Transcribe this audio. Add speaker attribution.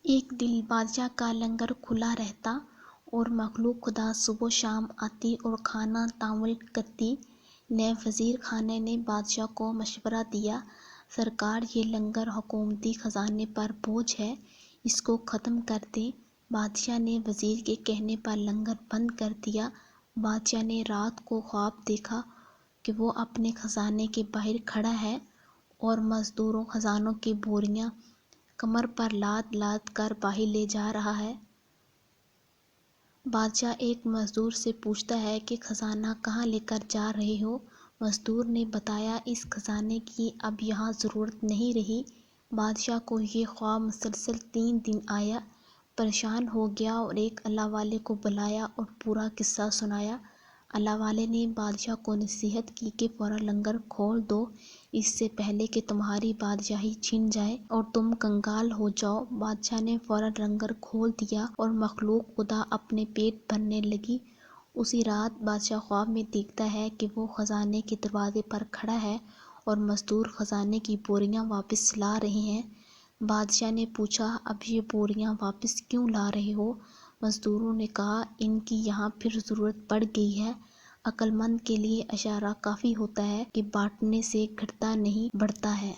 Speaker 1: ایک دن بادشاہ کا لنگر کھلا رہتا اور مخلوق خدا صبح و شام آتی اور کھانا تناول کرتی۔ نائب وزیر خانے نے بادشاہ کو مشورہ دیا، سرکار، یہ لنگر حکومتی خزانے پر بوجھ ہے، اس کو ختم کر دیں۔ بادشاہ نے وزیر کے کہنے پر لنگر بند کر دیا۔ بادشاہ نے رات کو خواب دیکھا کہ وہ اپنے خزانے کے باہر کھڑا ہے اور مزدوروں خزانوں کی بوریاں کمر پر لاد لاد کر باہر لے جا رہا ہے۔ بادشاہ ایک مزدور سے پوچھتا ہے کہ خزانہ کہاں لے کر جا رہے ہو؟ مزدور نے بتایا، اس خزانے کی اب یہاں ضرورت نہیں رہی۔ بادشاہ کو یہ خواب مسلسل 3 دن آیا، پریشان ہو گیا اور ایک اللہ والے کو بلایا اور پورا قصہ سنایا۔ اللہ والے نے بادشاہ کو نصیحت کی کہ فوراً لنگر کھول دو، اس سے پہلے کہ تمہاری بادشاہی چھن جائے اور تم کنگال ہو جاؤ۔ بادشاہ نے فوراً لنگر کھول دیا اور مخلوق خدا اپنے پیٹ بھرنے لگی۔ اسی رات بادشاہ خواب میں دیکھتا ہے کہ وہ خزانے کے دروازے پر کھڑا ہے اور مزدور خزانے کی بوریاں واپس لا رہے ہیں۔ بادشاہ نے پوچھا، اب یہ بوریاں واپس کیوں لا رہے ہو؟ مزدوروں نے کہا، ان کی یہاں پھر ضرورت پڑ گئی ہے۔ عقل مند کے لیے اشارہ کافی ہوتا ہے کہ بانٹنے سے گھٹتا نہیں، بڑھتا ہے۔